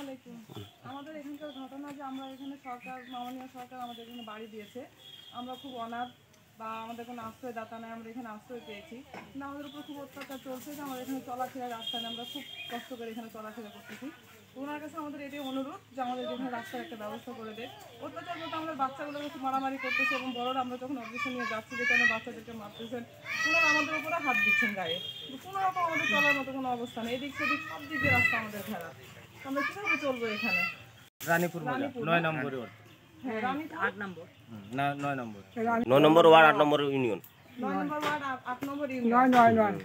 আলাইকুম। আমাদের এখানকার ঘটনা যে আমরা এখানে সরকার, মাননীয় সরকার আমাদের এখানে বাড়ি দিয়েছে। আমরা খুব অনাথ বা আমাদের কোনো আশ্রয়দাতা নেই, আমরা এখানে আশ্রয় পেয়েছি। কিন্তু আমাদের উপর খুব অত্যাচার চলছে যে আমাদের এখানে চলাফেরা রাস্তা নেই, আমরা খুব কষ্ট করে এখানে চলাফেরা করতেছি। ওনার কাছে আমাদের এটাই অনুরোধ যে আমাদের এখানে রাস্তার একটা ব্যবস্থা করে দেয়। অত্যাচার বলতে আমাদের বাচ্চাগুলো খুব মারামারি করতেছে এবং বড়রা আমরা যখন অপারেশন নিয়ে যাচ্ছি যে কেন বাচ্চাদেরকে মারতেছেন, ওনারা আমাদের উপরে হাত দিচ্ছেন গায়ে। কোনো রকম আমাদের চলার মতো কোনো অবস্থা নেই, এদিক সেদিক সব দিক দিয়ে রাস্তা আমাদের ঘেরা। আমরা কিভাবে চলবো এখানে? রানীপুর 9 নম্বর ওয়ার্ড। হ্যাঁ, রানীপুর 8 নম্বর। না 9 নম্বর। 9 নম্বর ওয়ার্ড 8 নম্বর ইউনিয়ন। 9 নম্বর ওয়ার্ড 8 নম্বর ইউনিয়ন।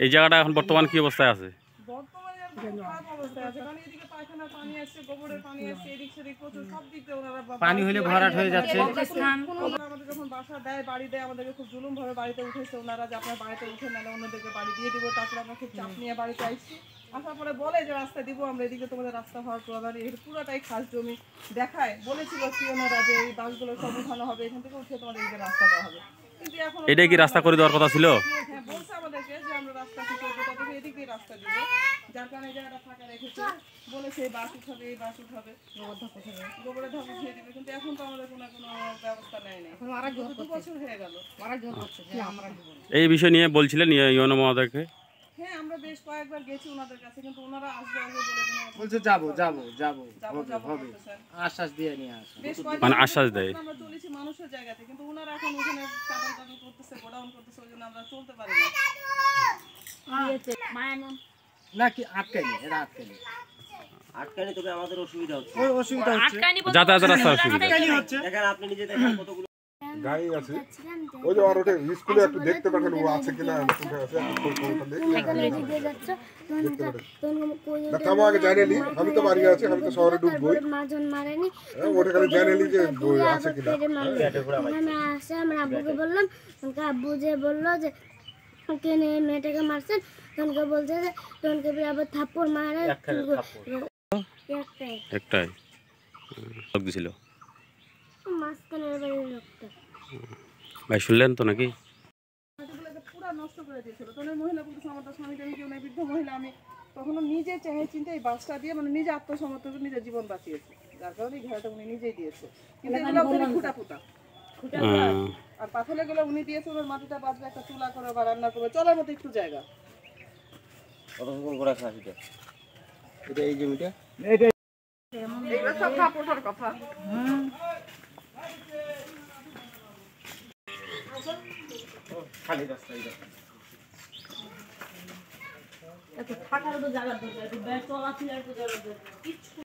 এই জায়গাটা এখন বর্তমান কি অবস্থায় আছে? বর্তমানে আর খুব খারাপ অবস্থায় আছে, কারণ এদিকে পায়খানার পানি আসছে, গোবরের পানি আসছে, এদিক সেদিক প্রচুর সব দিক দিয়ে ওনারা পানি হলে ভরাট হয়ে যাচ্ছে। আমাদের যখন বাসা দেয়, বাড়ি দেয়, আমাদেরকে খুব জুলুম ভাবে বাড়িতে উঠেছে ওনারা যে আপনার বাড়িতে উঠে নাহলে অন্যদেরকে বাড়ি দিয়ে দিব। তারপরে আমরা খুব চাপ নিয়ে বাড়িতে আসছি, আসার পরে বলে যে রাস্তা দিব আমরা, এদিকে তোমাদের রাস্তা হওয়ার প্রয়োজন, এর পুরোটাই খাস জমি দেখায়। বলেছিল ওনারা যে এই বাসগুলো সব উঠানো হবে, এখান থেকে উঠে তোমাদের এদিকে রাস্তা দেওয়া হবে। কিন্তু এখন এটাই কি রাস্তা করে দেওয়ার কথা ছিল? হ্যাঁ, বলছে আমাদেরকে যে আমরা রাস্তা কি করবো, তাদেরকে এদিক দিয়ে রাস্তা দিব, যার কারণে জায়গাটা ফাঁকা রেখেছে। বলেছে এই বাস উঠাবে, এই বাস উঠাবে, গোবরের ধাপ উঠিয়ে দিবে, কিন্তু এখন তো আমাদের কোনো ব্যবস্থা নেয় না। 2 বছর হয়ে গেল। এই বিষয় নিয়ে বলছিলেন ইউনো মহোদয়কে? হ্যাঁ, আমরা বেশ কয়েকবার গেছি ওনাদের কাছে, কিন্তু ওনারা আসবে বলে বলছে যাব হবে আশ্বাস দিয়ে নিয়ে আসে। বেশ মানে আশ্বাস দেয়। আমরা চলেছি মানুষের জায়গাতে, কিন্তু ওনারা এখন ওখানে চাটাল করতেছে, গোডাউন করতেছে, ওই জন্য আমরা চলতে পারি না। না কি আটকায়নি, এরা আটকায়নি। আটকানি, তবে আমাদের অসুবিধা হচ্ছে। ওই অসুবিধা হচ্ছে, যাতায়াতের রাস্তা অসুবিধা হচ্ছে। দেখেন আপনি নিজে দেখেন কতগুলো গাড়ি আছে। ওই যে আর ওটা স্কুলে একটু দেখতে পাঠান ও আছে কিনা, কোথায় আছে কোনটা দেখতে থামো আগে জানেলি, আমি তো বাড়ি আছি, আমি তো শহরে ঢুকবোই। ওটা খালি জানেলি যে আছে কিনা। আমি আসে আমার আব্বুকে বললাম, আব্বু যে বললো যে কেনে মেয়েটাকে মারছেন, তনকে বলছে যে তনকে আবার থাপ্পড় মারে একটাই লোক দিছিল। মাঝখানের বাড়ির লোকটা। ভাই শুনলেন তো নাকি? পুরো নষ্ট করে দিয়েছিল। তখন মহিলা বলতেছে আমার তো স্বামী টামি কেউ নেই, বৃদ্ধ মহিলা। আমি তখনও নিজে চেয়ে চিন্তে এই বাসটা দিয়ে মানে নিজে আত্মসমর্পণ করে নিজের জীবন বাঁচিয়েছে, যার কারণে ঘাড়াটা উনি নিজেই দিয়েছে। কিন্তু এগুলো খুঁটা ফুটা আর পাথলে গুলো উনি দিয়েছে, ওনার মাটিটা বাঁচবে, একটা চুলা করে বা রান্না করবে, চলার মতো একটু জায়গা। কতক্ষণ করে আছে আসিটা? এটা এই জমিটা এইগুলো সব কাপড়ের কথা। খালি রাস্তা থাকার তো জায়গা দরকার, চলাফেরার তো জায়গা দরকার।